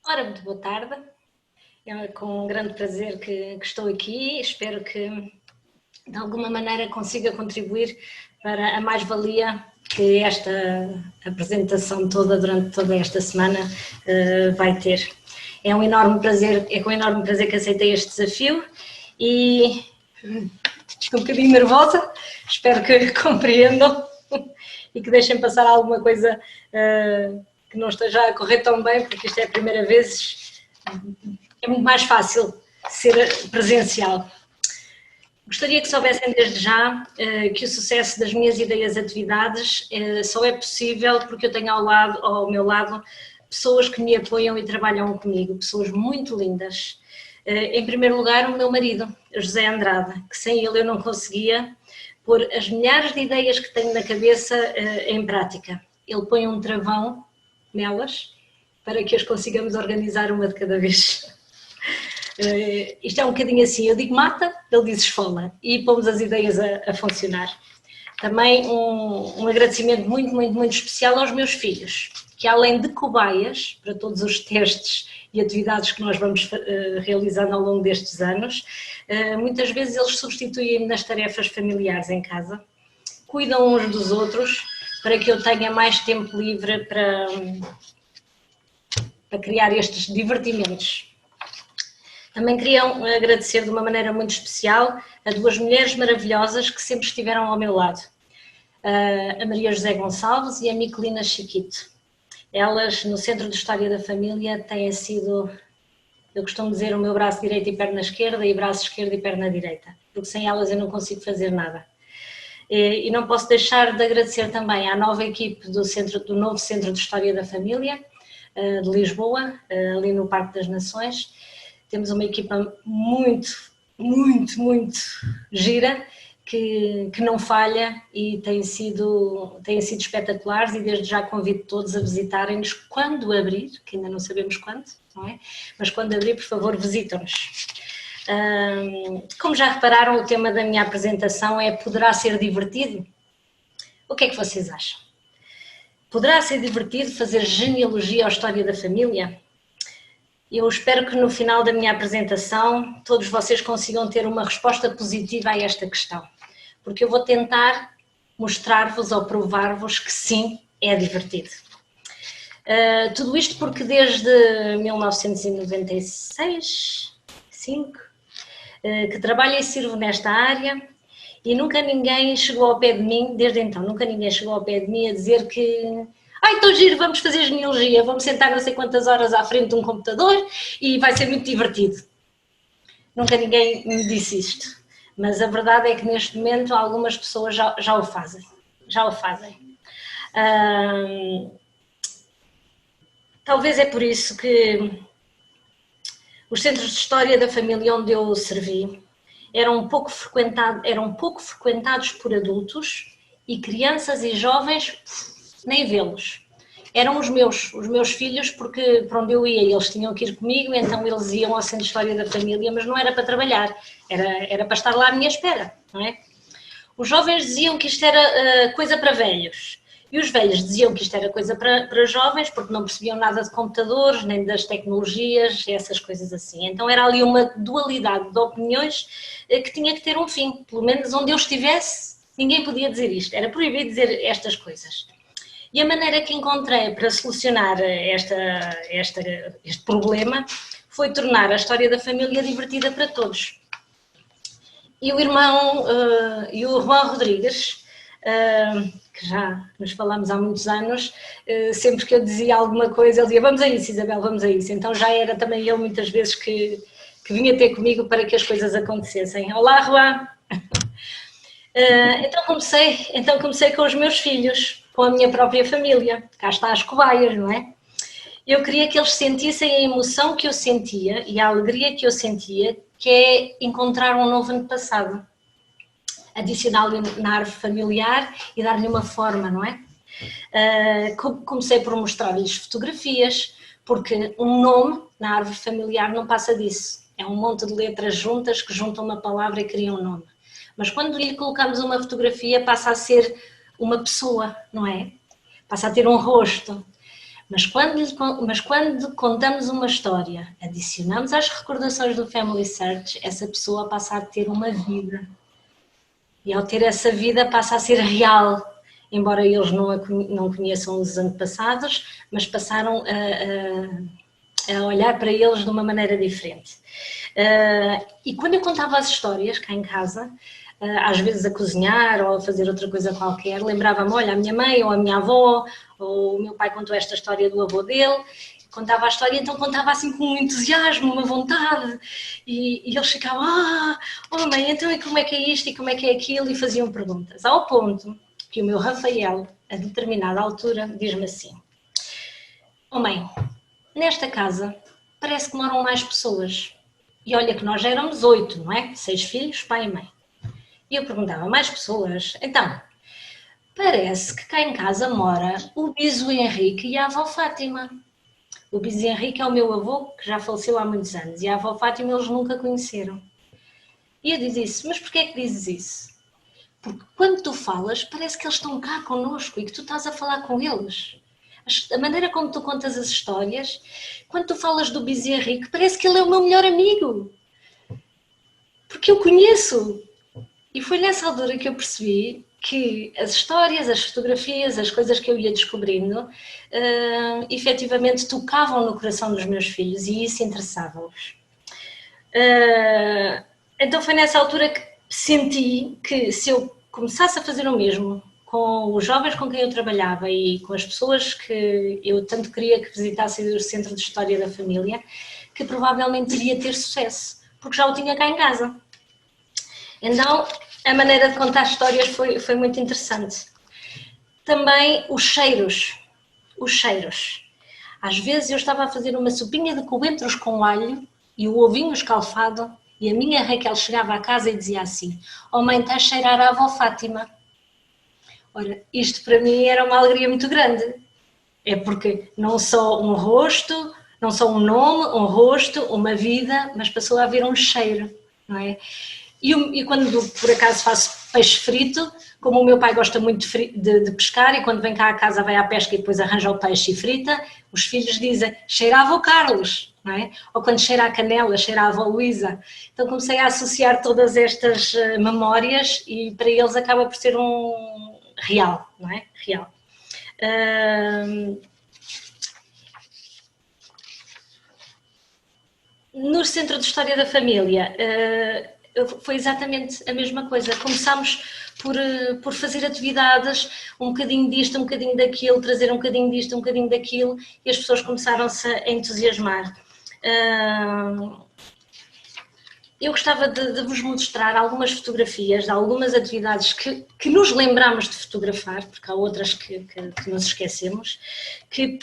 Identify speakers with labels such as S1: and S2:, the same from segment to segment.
S1: Ora, muito boa tarde. É com grande prazer que estou aqui. Espero que de alguma maneira consiga contribuir para a mais-valia que esta apresentação toda, durante toda esta semana, vai ter. É um enorme prazer, é com enorme prazer que aceitei este desafio e estou um bocadinho nervosa, espero que compreendam e que deixem passar alguma coisa que não esteja a correr tão bem, porque isto é a primeira vez, é muito mais fácil ser presencial. Gostaria que soubessem desde já que o sucesso das minhas ideias e atividades só é possível porque eu tenho ao meu lado pessoas que me apoiam e trabalham comigo, pessoas muito lindas. Em primeiro lugar, o meu marido, José Andrade, que sem ele eu não conseguia pôr as milhares de ideias que tenho na cabeça em prática. Ele põe um travão nelas para que as consigamos organizar uma de cada vez. Isto é um bocadinho assim, eu digo mata, ele diz esfola, e pomos as ideias a funcionar. Também um agradecimento muito especial aos meus filhos, que além de cobaias para todos os testes e atividades que nós vamos realizando ao longo destes anos, muitas vezes eles substituem-me nas tarefas familiares em casa, cuidam uns dos outros para que eu tenha mais tempo livre para criar estes divertimentos. Também queria agradecer de uma maneira muito especial a duas mulheres maravilhosas que sempre estiveram ao meu lado, a Maria José Gonçalves e a Miquelina Chiquito. Elas, no Centro de História da Família, têm sido, eu costumo dizer, o meu braço direito e perna esquerda, e braço esquerdo e perna direita, porque sem elas eu não consigo fazer nada. E não posso deixar de agradecer também à nova equipe do novo Centro de História da Família, de Lisboa, ali no Parque das Nações. Temos uma equipa muito gira, que não falha e têm sido espetaculares, e desde já convido todos a visitarem-nos quando abrir, que ainda não sabemos quando, não é? Mas quando abrir, por favor, visitam-nos. Como já repararam, o tema da minha apresentação é Poderá ser divertido? O que é que vocês acham? Poderá ser divertido fazer genealogia à história da família? Eu espero que no final da minha apresentação todos vocês consigam ter uma resposta positiva a esta questão, porque eu vou tentar mostrar-vos ou provar-vos que sim, é divertido. Tudo isto porque desde 1996, 5, que trabalho e sirvo nesta área e nunca ninguém chegou ao pé de mim, desde então, nunca ninguém chegou ao pé de mim a dizer que estou giro, vamos fazer genealogia, vamos sentar não sei quantas horas à frente de um computador e vai ser muito divertido. Nunca ninguém me disse isto, mas a verdade é que neste momento algumas pessoas já o fazem. Talvez é por isso que os centros de história da família onde eu servi eram pouco frequentados por adultos, e crianças e jovens nem vê-los. Eram os meus filhos, porque para onde eu ia eles tinham que ir comigo, então eles iam ao Centro de História da Família, mas não era para trabalhar, era para estar lá à minha espera, não é? Os jovens diziam que isto era coisa para velhos, e os velhos diziam que isto era coisa para jovens, porque não percebiam nada de computadores, nem das tecnologias, essas coisas assim. Então era ali uma dualidade de opiniões que tinha que ter um fim. Pelo menos onde eu estivesse, ninguém podia dizer isto, era proibido dizer estas coisas. E a maneira que encontrei para solucionar este problema foi tornar a história da família divertida para todos. E o irmão Rodrigues, que já nos falamos há muitos anos, sempre que eu dizia alguma coisa, ele dizia: vamos a isso, Isabel, vamos a isso. Então já era também ele muitas vezes que vinha ter comigo para que as coisas acontecessem. Olá, Juan! Então comecei com os meus filhos, com a minha própria família. Cá está as cobaias, não é? Eu queria que eles sentissem a emoção que eu sentia e a alegria que eu sentia, que é encontrar um novo antepassado, adicioná-lo na árvore familiar e dar-lhe uma forma, não é? Comecei por mostrar-lhes fotografias, porque um nome na árvore familiar não passa disso. É um monte de letras juntas que juntam uma palavra e criam um nome. Mas quando lhe colocamos uma fotografia, passa a ser uma pessoa, não é? Passa a ter um rosto. Mas quando contamos uma história, adicionamos às recordações do Family Search, essa pessoa passa a ter uma vida. E ao ter essa vida passa a ser real, embora eles não conheçam os antepassados, mas passaram a olhar para eles de uma maneira diferente. E quando eu contava as histórias cá em casa, às vezes a cozinhar ou a fazer outra coisa qualquer, lembrava-me, olha, a minha mãe ou a minha avó, ou o meu pai contou esta história do avô dele, contava a história, então contava assim com um entusiasmo, uma vontade, e eles ficavam, oh mãe, então e como é que é isto e como é que é aquilo, e faziam perguntas, ao ponto que o meu Rafael, a determinada altura, diz-me assim, oh mãe, nesta casa parece que moram mais pessoas, e olha que nós já éramos 8, não é? 6 filhos, pai e mãe. E eu perguntava, mais pessoas? Então, parece que cá em casa mora o Biso Henrique e a avó Fátima. O Biso Henrique é o meu avô, que já faleceu há muitos anos, e a avó Fátima eles nunca conheceram. E eu disse, mas porquê é que dizes isso? Porque quando tu falas, parece que eles estão cá connosco e que tu estás a falar com eles. A maneira como tu contas as histórias, quando tu falas do Biso Henrique, parece que ele é o meu melhor amigo. Porque eu conheço. E foi nessa altura que eu percebi que as histórias, as fotografias, as coisas que eu ia descobrindo, efetivamente tocavam no coração dos meus filhos e isso interessava-os. Então foi nessa altura que senti que se eu começasse a fazer o mesmo com os jovens com quem eu trabalhava e com as pessoas que eu tanto queria que visitassem o Centro de História da Família, que provavelmente iria ter sucesso, porque já o tinha cá em casa. Então, a maneira de contar histórias foi muito interessante. Também os cheiros. Às vezes eu estava a fazer uma sopinha de coentros com alho e o ovinho escalfado e a minha Raquel chegava à casa e dizia assim, oh mãe, está a cheirar a avó Fátima. Ora, isto para mim era uma alegria muito grande. É porque não só um rosto, não só um nome, um rosto, uma vida, mas passou a haver um cheiro, não é? E quando por acaso faço peixe frito, como o meu pai gosta muito de pescar e quando vem cá a casa vai à pesca e depois arranja o peixe e frita, os filhos dizem, cheirava o Carlos, não é? Ou quando cheira a canela, cheira a avó Luísa. Então comecei a associar todas estas memórias e para eles acaba por ser um real, não é? Real. No Centro de História da Família, foi exatamente a mesma coisa. Começámos por fazer atividades, um bocadinho disto, um bocadinho daquilo, trazer um bocadinho disto, um bocadinho daquilo, e as pessoas começaram-se a entusiasmar. Eu gostava de vos mostrar algumas fotografias de algumas atividades que nos lembramos de fotografar, porque há outras que nos esquecemos, que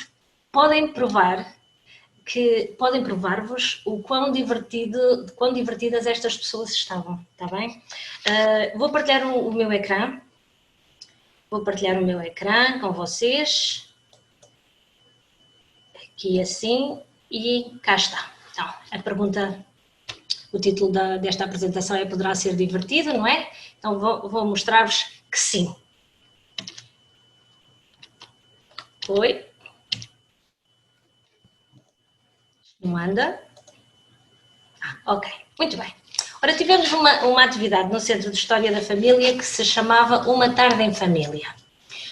S1: podem provar-vos o quão divertidas estas pessoas estavam, está bem? Vou partilhar o meu ecrã. Vou partilhar o meu ecrã com vocês. Aqui assim, e cá está. Então, a pergunta, o título desta apresentação é Poderá ser divertido, não é? Então vou mostrar-vos que sim. Foi. Não anda? Ok, muito bem. Ora, tivemos uma atividade no Centro de História da Família que se chamava Uma Tarde em Família.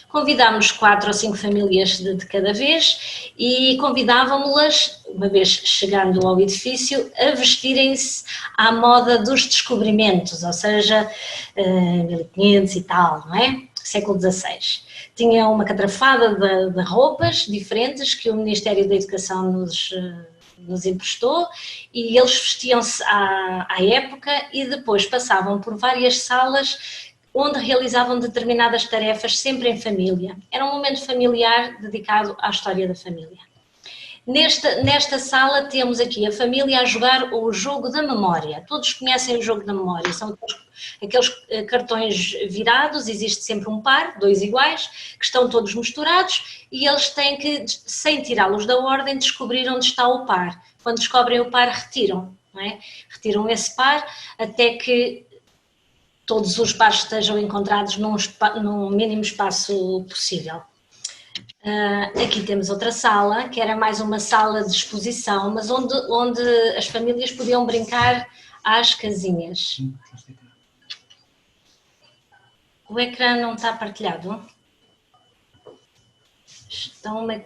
S1: Convidámos 4 ou 5 famílias de cada vez e convidávamos-las, uma vez chegando ao edifício, a vestirem-se à moda dos descobrimentos, ou seja, 1500 e tal, não é? Século XVI. Tinha uma catrafada de roupas diferentes que o Ministério da Educação nos emprestou e eles vestiam-se à época e depois passavam por várias salas onde realizavam determinadas tarefas sempre em família. Era um momento familiar dedicado à história da família. Nesta sala temos aqui a família a jogar o jogo da memória. Todos conhecem o jogo da memória, são aqueles cartões virados, existe sempre um par, 2 iguais, que estão todos misturados e eles têm que, sem tirá-los da ordem, descobrir onde está o par. Quando descobrem o par, retiram, não é? Retiram esse par até que todos os pares estejam encontrados num mínimo espaço possível. Aqui temos outra sala, que era mais uma sala de exposição, mas onde as famílias podiam brincar às casinhas. O ecrã não está partilhado? Estão-me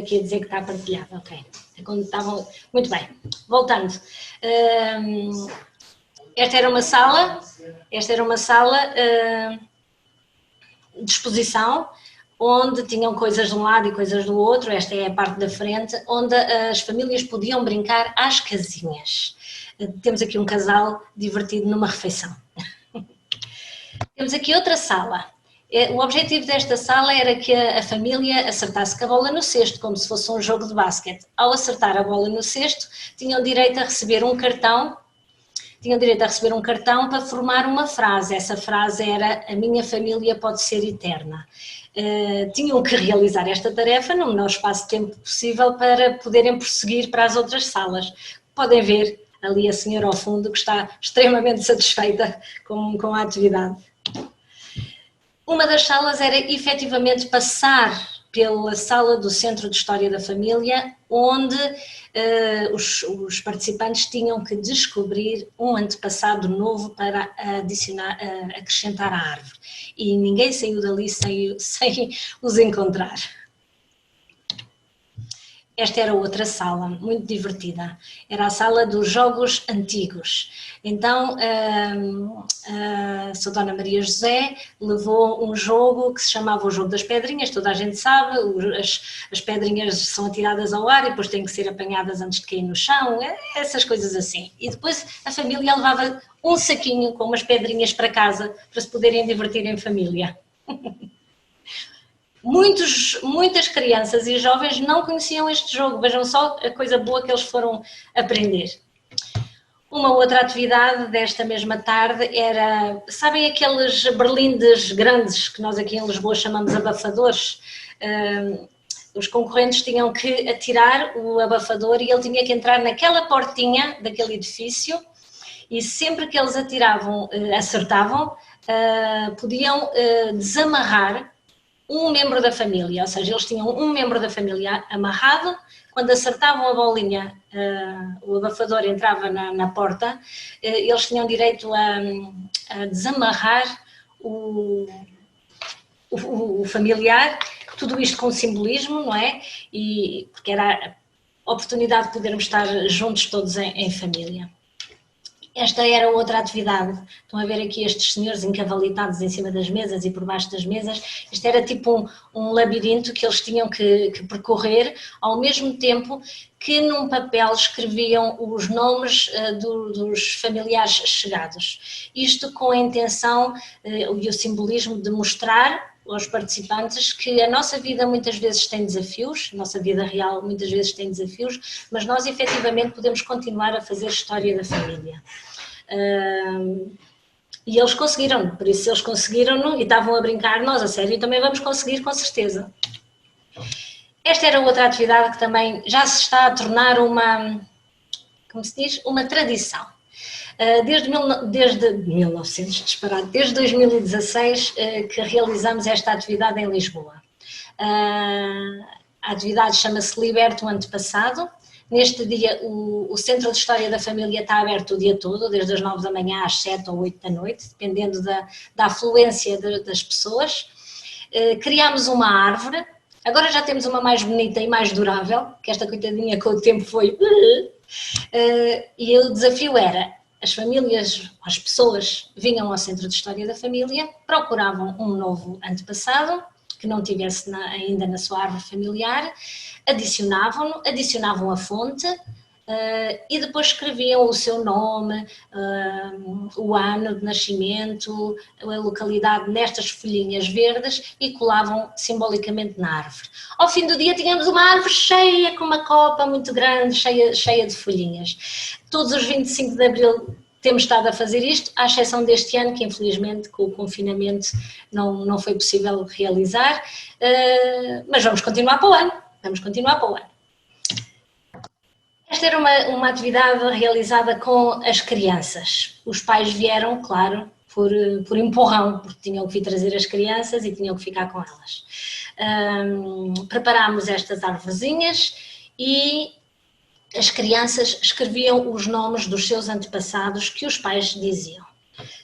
S1: aqui a dizer que está partilhado, ok. Quando estavam... Muito bem, voltando. Esta era uma sala de exposição, onde tinham coisas de um lado e coisas do outro, esta é a parte da frente, onde as famílias podiam brincar às casinhas. Temos aqui um casal divertido numa refeição. Temos aqui outra sala. O objetivo desta sala era que a família acertasse com a bola no cesto, como se fosse um jogo de basquete. Ao acertar a bola no cesto, tinham direito a receber um cartão para formar uma frase. Essa frase era: a minha família pode ser eterna. Tinham que realizar esta tarefa no menor espaço de tempo possível para poderem prosseguir para as outras salas. Podem ver ali a senhora ao fundo que está extremamente satisfeita com a atividade. Uma das salas era efetivamente passar pela sala do Centro de História da Família, onde os participantes tinham que descobrir um antepassado novo para acrescentar à árvore. E ninguém saiu dali sem os encontrar. Esta era outra sala, muito divertida. Era a sala dos jogos antigos. Então, a Sra. Dona Maria José levou um jogo que se chamava o jogo das pedrinhas, toda a gente sabe, as pedrinhas são atiradas ao ar e depois têm que ser apanhadas antes de cair no chão, essas coisas assim. E depois a família levava um saquinho com umas pedrinhas para casa para se poderem divertir em família. Muitas crianças e jovens não conheciam este jogo, vejam só a coisa boa que eles foram aprender. Uma outra atividade desta mesma tarde era, sabem aqueles berlindes grandes que nós aqui em Lisboa chamamos abafadores? Os concorrentes tinham que atirar o abafador e ele tinha que entrar naquela portinha daquele edifício e sempre que eles acertavam, podiam desamarrar um membro da família, ou seja, eles tinham um membro da família amarrado, quando acertavam a bolinha, o abafador entrava na porta, eles tinham direito a desamarrar o familiar, tudo isto com simbolismo, não é? E porque era a oportunidade de podermos estar juntos todos em família. Esta era outra atividade. Estão a ver aqui estes senhores encavalitados em cima das mesas e por baixo das mesas. Isto era tipo um labirinto que eles tinham que percorrer, ao mesmo tempo que num papel escreviam os nomes dos familiares chegados. Isto com a intenção e o simbolismo de mostrar aos participantes que a nossa vida muitas vezes tem desafios, a nossa vida real muitas vezes tem desafios, mas nós efetivamente podemos continuar a fazer história da família. E eles conseguiram, por isso eles conseguiram e estavam a brincar, nós a sério também vamos conseguir com certeza. Esta era outra atividade que também já se está a tornar uma tradição. Desde 2016 que realizamos esta atividade em Lisboa. A atividade chama-se Liberta o Antepassado. Neste dia o Centro de História da Família está aberto o dia todo, desde as 9 da manhã às 7 ou 8 da noite, dependendo da afluência das pessoas. Criámos uma árvore, agora já temos uma mais bonita e mais durável, que esta coitadinha com o tempo foi... E o desafio era... As pessoas vinham ao Centro de História da Família, procuravam um novo antepassado, que não tivesse ainda na sua árvore familiar, adicionavam a fonte e depois escreviam o seu nome, o ano de nascimento, a localidade nestas folhinhas verdes e colavam simbolicamente na árvore. Ao fim do dia tínhamos uma árvore cheia, com uma copa muito grande, cheia de folhinhas. Todos os 25 de Abril temos estado a fazer isto, à exceção deste ano, que infelizmente com o confinamento não foi possível realizar, mas vamos continuar para o ano. Esta era uma atividade realizada com as crianças. Os pais vieram, claro, por empurrão, porque tinham que vir trazer as crianças e tinham que ficar com elas. Preparámos estas arvorezinhas e as crianças escreviam os nomes dos seus antepassados que os pais diziam.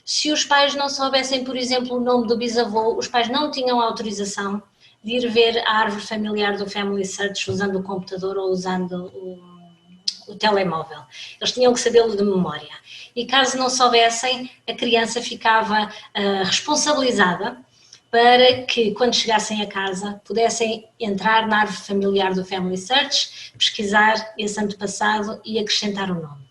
S1: Se os pais não soubessem, por exemplo, o nome do bisavô, os pais não tinham autorização de ir ver a árvore familiar do Family Search usando o computador ou usando o telemóvel. Eles tinham que sabê-lo de memória. E caso não soubessem, a criança ficava responsabilizada para que, quando chegassem a casa, pudessem entrar na árvore familiar do Family Search, pesquisar esse antepassado e acrescentar o nome.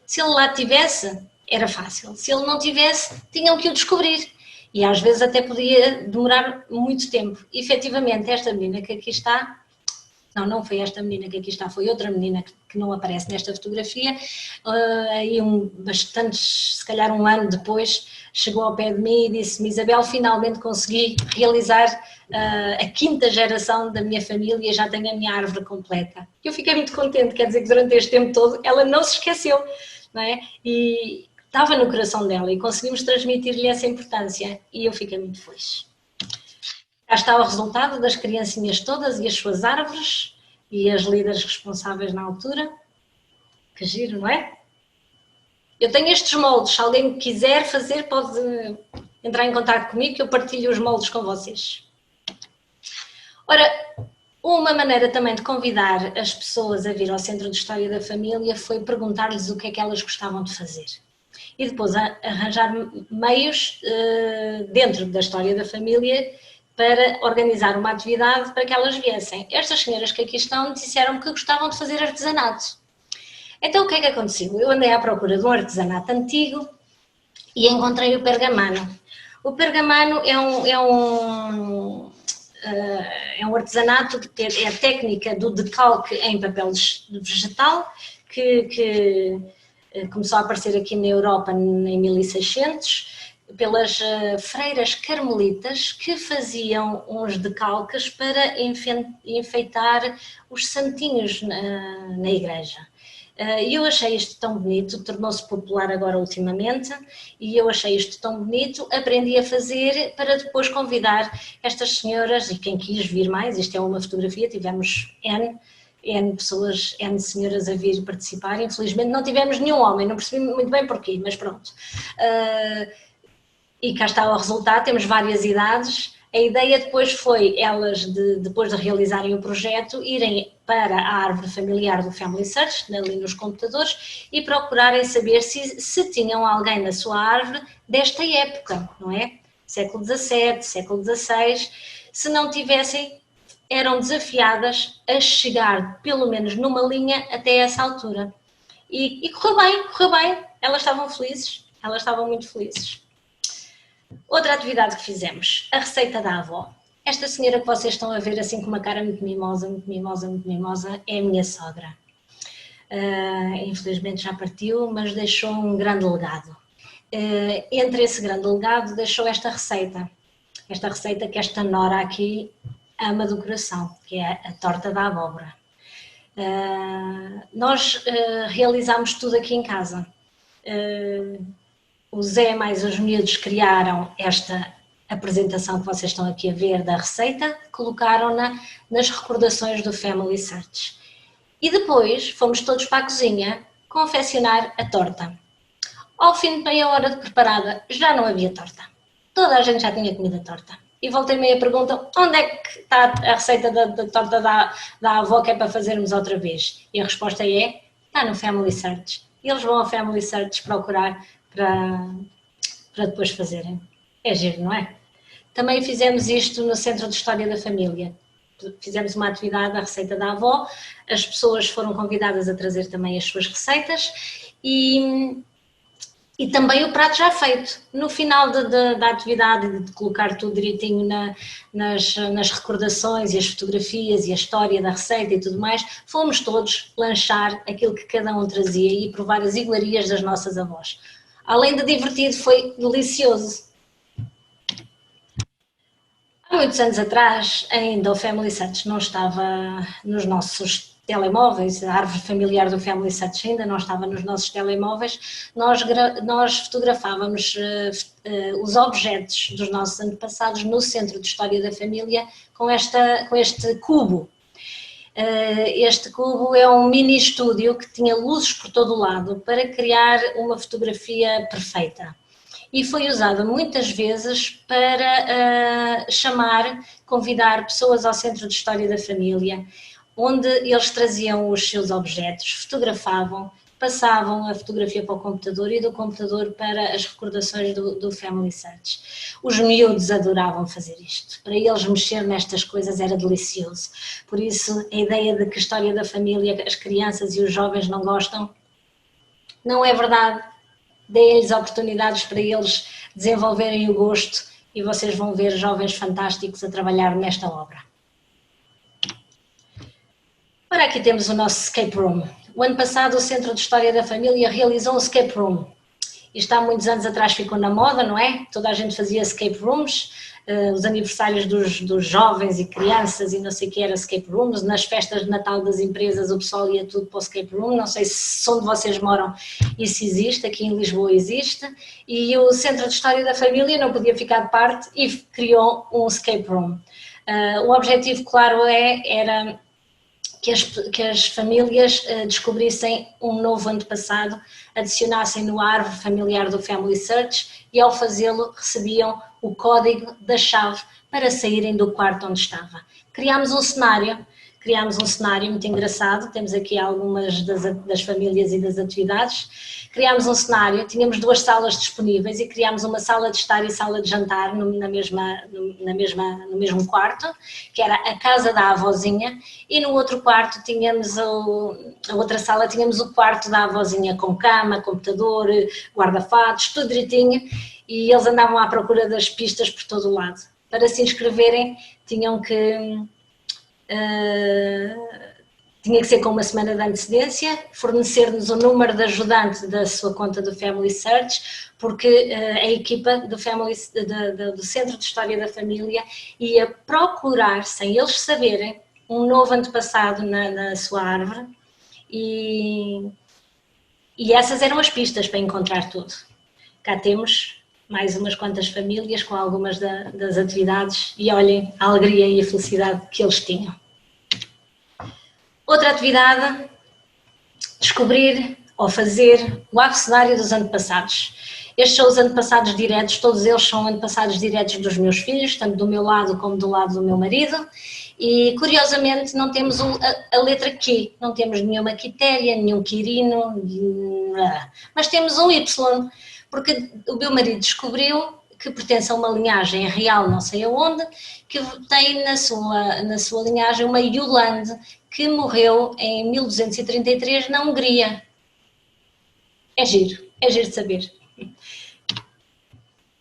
S1: Se ele lá tivesse, era fácil. Se ele não tivesse, tinham que o descobrir. E às vezes até podia demorar muito tempo. E, efetivamente, esta menina que aqui está, não foi esta menina que aqui está, foi outra menina que não aparece nesta fotografia, aí se calhar um ano depois, chegou ao pé de mim e disse-me: Isabel, finalmente consegui realizar a 5ª geração da minha família e já tenho a minha árvore completa. Eu fiquei muito contente, quer dizer que durante este tempo todo ela não se esqueceu, não é? E estava no coração dela e conseguimos transmitir-lhe essa importância e eu fiquei muito feliz. Cá está o resultado das criancinhas todas e as suas árvores e as líderes responsáveis na altura. Que giro, não é? Eu tenho estes moldes, se alguém quiser fazer pode entrar em contato comigo que eu partilho os moldes com vocês. Ora, uma maneira também de convidar as pessoas a vir ao Centro de História da Família foi perguntar-lhes o que é que elas gostavam de fazer. E depois arranjar meios dentro da História da Família para organizar uma atividade para que elas viessem. Estas senhoras que aqui estão disseram que gostavam de fazer artesanato. Então o que é que aconteceu? Eu andei à procura de um artesanato antigo e encontrei o pergamano. O pergamano é um artesanato que é a técnica do decalque em papel vegetal que começou a aparecer aqui na Europa em 1600 pelas freiras carmelitas que faziam uns decalques para enfeitar os santinhos na igreja. E eu achei isto tão bonito, tornou-se popular agora ultimamente, e eu achei isto tão bonito, aprendi a fazer para depois convidar estas senhoras, e quem quis vir mais, isto é uma fotografia, tivemos N pessoas, N senhoras a vir participar, infelizmente não tivemos nenhum homem, não percebi muito bem porquê, mas pronto. E cá está o resultado, temos várias idades. A ideia depois foi elas, depois de realizarem o projeto, irem para a árvore familiar do Family Search, ali nos computadores, e procurarem saber se tinham alguém na sua árvore desta época, não é? Século XVII, século XVI. Se não tivessem, eram desafiadas a chegar pelo menos numa linha até essa altura. E correu bem, elas estavam felizes, elas estavam muito felizes. Outra atividade que fizemos, a receita da avó. Esta senhora que vocês estão a ver assim com uma cara muito mimosa, é a minha sogra. Infelizmente já partiu, mas deixou um grande legado. Entre esse grande legado deixou esta receita que esta nora aqui ama do coração, que é a torta da abóbora. Nós realizámos tudo aqui em casa. O Zé mais os miúdos criaram esta apresentação que vocês estão aqui a ver da receita, colocaram-na nas recordações do Family Search. E depois fomos todos para a cozinha confeccionar a torta. Ao fim de meia hora de preparada, já não havia torta. Toda a gente já tinha comido a torta. E voltei-me a pergunta, onde é que está a receita da torta da avó que é para fazermos outra vez? E a resposta é, está no Family Search. E eles vão ao Family Search procurar para depois fazerem. É giro, não é? Também fizemos isto no Centro de História da Família. Fizemos uma atividade da receita da avó, as pessoas foram convidadas a trazer também as suas receitas e também o prato já feito. No final da atividade, de colocar tudo direitinho nas recordações e as fotografias e a história da receita e tudo mais, fomos todos lanchar aquilo que cada um trazia e provar as iguarias das nossas avós. Além de divertido, foi delicioso. Há muitos anos atrás, ainda o Family Search não estava nos nossos telemóveis, a árvore familiar do Family Search ainda não estava nos nossos telemóveis, nós fotografávamos os objetos dos nossos antepassados no Centro de História da Família com este cubo. Este cubo é um mini estúdio que tinha luzes por todo o lado para criar uma fotografia perfeita. E foi usada muitas vezes para convidar pessoas ao Centro de História da Família, onde eles traziam os seus objetos, fotografavam, passavam a fotografia para o computador e do computador para as recordações do Family Search. Os miúdos adoravam fazer isto. Para eles mexer nestas coisas era delicioso. Por isso, a ideia de que a história da família, as crianças e os jovens não gostam, não é verdade. Deem-lhes oportunidades para eles desenvolverem o gosto e vocês vão ver jovens fantásticos a trabalhar nesta obra. Ora, aqui temos o nosso escape room. O ano passado o Centro de História da Família realizou um escape room. Isto há muitos anos atrás ficou na moda, não é? Toda a gente fazia escape rooms, os aniversários dos jovens e crianças e não sei o que era escape rooms, nas festas de Natal das empresas o pessoal ia tudo para o escape room, não sei se onde vocês moram isso existe, aqui em Lisboa existe, e o Centro de História da Família não podia ficar de parte e criou um escape room. O objetivo, claro, era que as famílias descobrissem um novo antepassado, adicionassem no árvore familiar do Family Search e ao fazê-lo recebiam o código da chave para saírem do quarto onde estava. Criámos um cenário muito engraçado, temos aqui algumas das famílias e das atividades. Criámos um cenário, tínhamos 2 salas disponíveis e criámos uma sala de estar e sala de jantar no mesmo quarto, que era a casa da avózinha, e no outro quarto tínhamos a outra sala, tínhamos o quarto da avózinha com cama, computador, guarda-fatos, tudo direitinho, e eles andavam à procura das pistas por todo o lado. Para se inscreverem tinha que ser com uma semana de antecedência, fornecer-nos o número de ajudante da sua conta do Family Search, porque a equipa do Centro de História da Família ia procurar, sem eles saberem, um novo antepassado na sua árvore e essas eram as pistas para encontrar tudo. Cá temos mais umas quantas famílias com algumas das atividades e olhem a alegria e a felicidade que eles tinham. Outra atividade, descobrir ou fazer o abecedário dos antepassados. Estes são os antepassados diretos, todos eles são antepassados diretos dos meus filhos, tanto do meu lado como do lado do meu marido, e curiosamente não temos a letra Q, não temos nenhuma Quitéria, nenhum Quirino, mas temos um Y, porque o meu marido descobriu que pertence a uma linhagem real, não sei aonde, que tem na sua linhagem uma Yolande, que morreu em 1233 na Hungria. É giro de saber.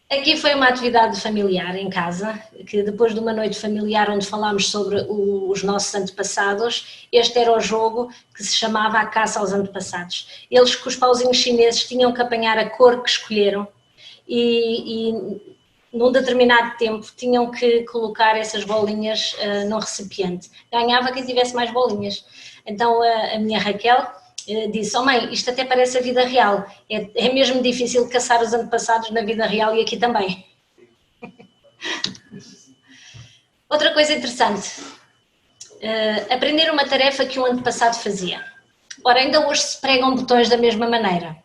S1: Aqui foi uma atividade familiar em casa, que depois de uma noite familiar onde falámos sobre os nossos antepassados, este era o jogo que se chamava A Caça aos Antepassados. Eles com os pauzinhos chineses tinham que apanhar a cor que escolheram e num determinado tempo tinham que colocar essas bolinhas num recipiente. Ganhava quem tivesse mais bolinhas. Então a minha Raquel disse, oh mãe, isto até parece a vida real, é mesmo difícil caçar os antepassados na vida real e aqui também. Outra coisa interessante, aprender uma tarefa que um antepassado fazia. Ora, ainda hoje se pregam botões da mesma maneira.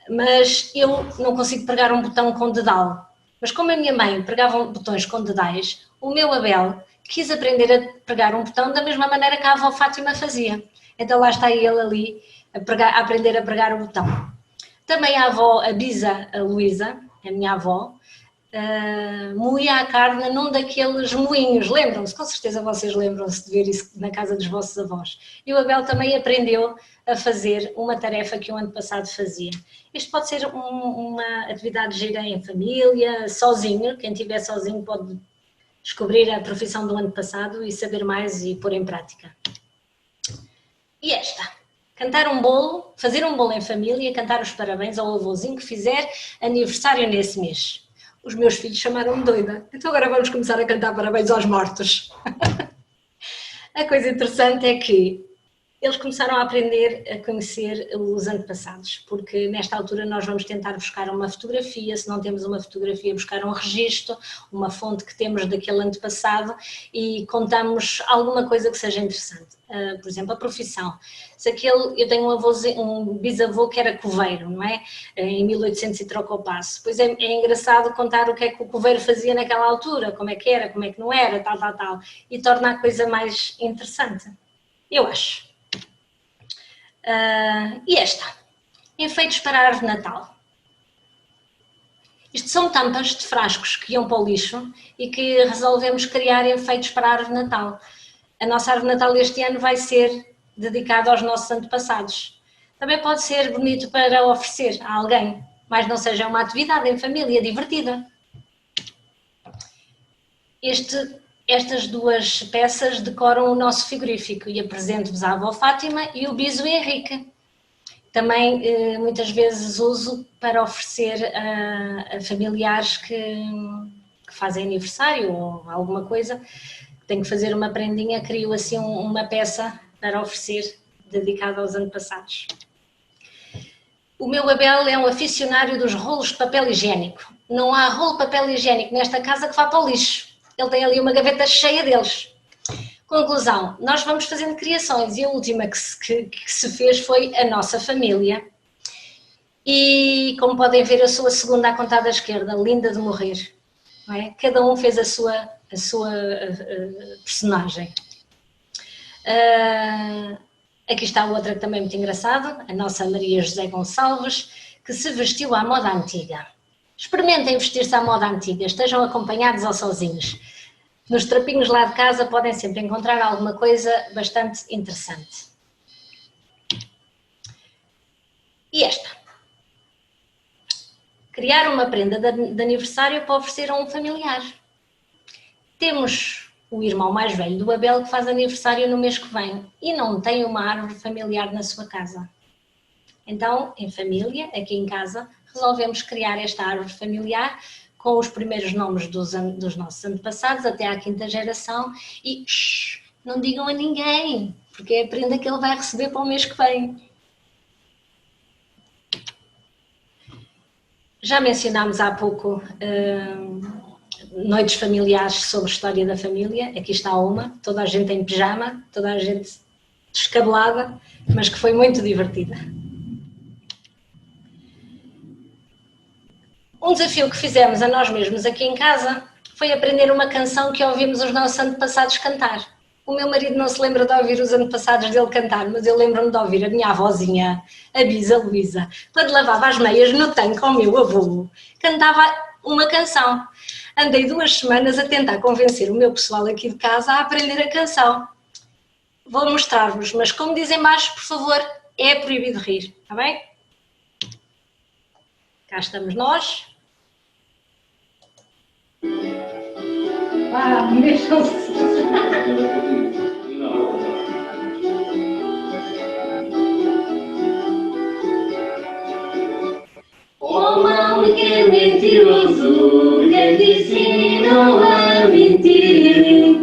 S1: Mas eu não consigo pregar um botão com dedal. Mas como a minha mãe pregava botões com dedais, o meu Abel quis aprender a pregar um botão da mesma maneira que a avó Fátima fazia. Então lá está ele ali a aprender a pregar o botão. Também a avó, a bisa, a Luísa, a minha avó, moía a carne num daqueles moinhos, lembram-se? Com certeza vocês lembram-se de ver isso na casa dos vossos avós. E o Abel também aprendeu a fazer uma tarefa que o ano passado fazia. Isto pode ser uma atividade gira em família, sozinho, quem estiver sozinho pode descobrir a profissão do ano passado e saber mais e pôr em prática. E esta, cantar um bolo, fazer um bolo em família, cantar os parabéns ao avôzinho que fizer aniversário nesse mês. Os meus filhos chamaram-me doida, então agora vamos começar a cantar parabéns aos mortos. A coisa interessante é que eles começaram a aprender a conhecer os antepassados, porque nesta altura nós vamos tentar buscar uma fotografia, se não temos uma fotografia, buscar um registro, uma fonte que temos daquele antepassado e contamos alguma coisa que seja interessante. Por exemplo, a profissão. Se eu tenho um bisavô que era coveiro, não é? Em 1800 e troca o passo. Pois é engraçado contar o que é que o coveiro fazia naquela altura, como é que era, como é que não era, tal, e torna a coisa mais interessante. Eu acho. E esta, enfeites para a árvore de Natal. Isto são tampas de frascos que iam para o lixo e que resolvemos criar enfeites para a árvore de Natal. A nossa árvore de Natal este ano vai ser dedicada aos nossos antepassados. Também pode ser bonito para oferecer a alguém, mas não seja uma atividade em família divertida. Estas duas peças decoram o nosso frigorífico e apresento-vos a avó Fátima e o biso Henrique. Também muitas vezes uso para oferecer a familiares que fazem aniversário ou alguma coisa, tenho que fazer uma prendinha, crio assim uma peça para oferecer dedicada aos antepassados. O meu Abel é um aficionário dos rolos de papel higiênico. Não há rolo de papel higiênico nesta casa que vá para o lixo. Ele tem ali uma gaveta cheia deles. Conclusão, nós vamos fazendo criações e a última que se fez foi a nossa família. E como podem ver, eu sou a segunda a contar da esquerda, linda de morrer. Não é? Cada um fez a sua personagem. Aqui está outra que também é muito engraçada, a nossa Maria José Gonçalves, que se vestiu à moda antiga. Experimentem vestir-se à moda antiga, estejam acompanhados ou sozinhos. Nos trapinhos lá de casa podem sempre encontrar alguma coisa bastante interessante. E esta? Criar uma prenda de aniversário para oferecer a um familiar. Temos o irmão mais velho do Abel que faz aniversário no mês que vem e não tem uma árvore familiar na sua casa. Então, em família, aqui em casa, resolvemos criar esta árvore familiar com os primeiros nomes dos nossos antepassados até à quinta geração e não digam a ninguém, porque é a prenda que ele vai receber para o mês que vem. Já mencionámos há pouco noites familiares sobre história da família, aqui está uma, toda a gente em pijama, toda a gente descabelada, mas que foi muito divertida. Um desafio que fizemos a nós mesmos aqui em casa foi aprender uma canção que ouvimos os nossos antepassados cantar. O meu marido não se lembra de ouvir os antepassados dele cantar, mas eu lembro-me de ouvir a minha avózinha, a Bisa Luísa, quando lavava as meias no tanque ao meu avô, cantava uma canção. Andei 2 semanas a tentar convencer o meu pessoal aqui de casa a aprender a canção. Vou mostrar-vos, mas como dizem baixo, por favor, é proibido rir, está bem? Cá estamos nós. Mexam-se. O homem que é mentiroso, que te ensinou a mentir.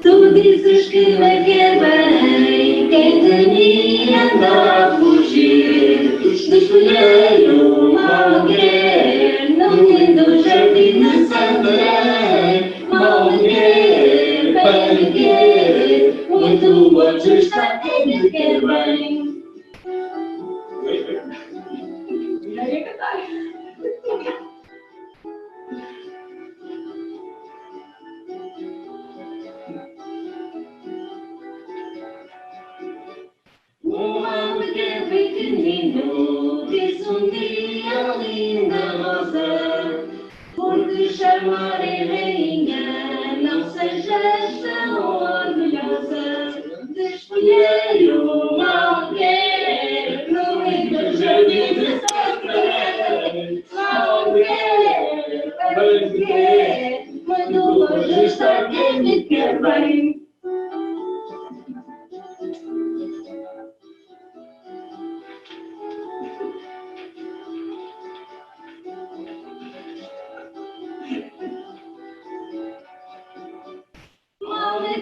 S1: Tu dizes que me quer bem, quem de mim anda a fugir. De escolher uma mulher, no lindo jardim de Santarém. Uma mulher, bem me quer, muito hoje está quem me quer bem. Um homem que é pequenino disse um dia, linda rosa, por te chamarem rainha, não sejas tão orgulhosa de escolher uma mulher no lindo jardim de Santarém. Uma mulher, bem me quer, quando hoje está quem me quer bem.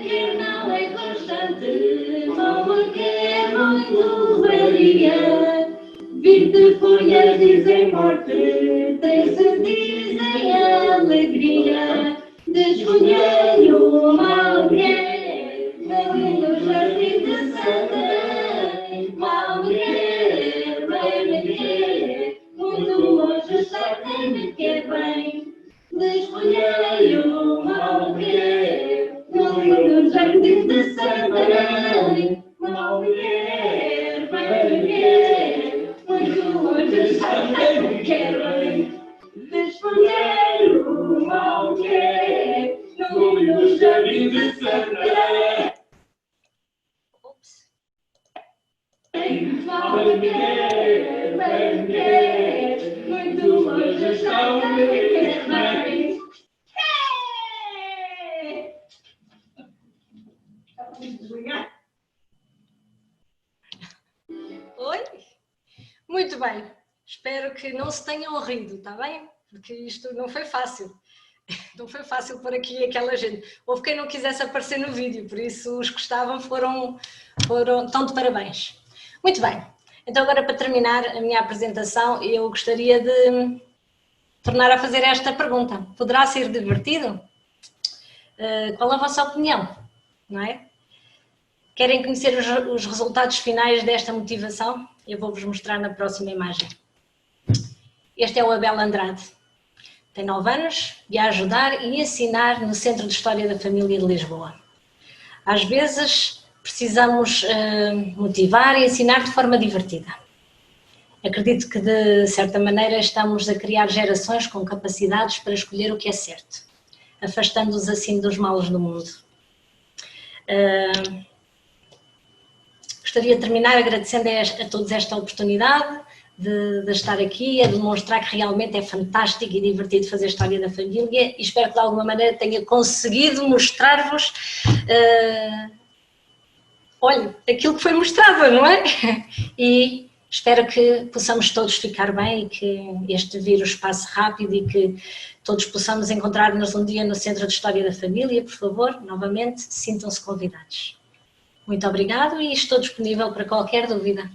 S1: Que não é constante
S2: Palma que é muito varia, 20 folhas dizem morte, 13 dizem alegria. Desfolhei uma mulher, ali no jardim de Santarém. Uma mulher, bem me quer, muito longe está quem me quer bem. Desfolhei uma mulher, ali no jardim de Santarém. Uma mulher, bem me quer, muito longe está quem me quer bem. Desfolhei uma mulher, no jardim de Santarém. Uma mulher, bem me quer, muito longe está quem me quer bem.
S1: Oi? Muito bem. Espero que não se tenham rido, está bem? Porque isto não foi fácil. Não foi fácil por aqui aquela gente. Houve quem não quisesse aparecer no vídeo, por isso os que estavam estão de parabéns. Muito bem. Então agora, para terminar a minha apresentação, eu gostaria de tornar a fazer esta pergunta. Poderá ser divertido? Qual a vossa opinião? Não é? Querem conhecer os resultados finais desta motivação? Eu vou-vos mostrar na próxima imagem. Este é o Abel Andrade. Tem 9 anos e a ajudar e ensinar no Centro de História da Família de Lisboa. Às vezes precisamos motivar e ensinar de forma divertida. Acredito que de certa maneira estamos a criar gerações com capacidades para escolher o que é certo, afastando-os assim dos males do mundo. Gostaria de terminar agradecendo a todos esta oportunidade de estar aqui, a demonstrar que realmente é fantástico e divertido fazer a história da família e espero que de alguma maneira tenha conseguido mostrar-vos, olha, aquilo que foi mostrado, não é? E espero que possamos todos ficar bem e que este vírus passe rápido e que todos possamos encontrar-nos um dia no Centro de História da Família, por favor, novamente, sintam-se convidados. Muito obrigado e estou disponível para qualquer dúvida.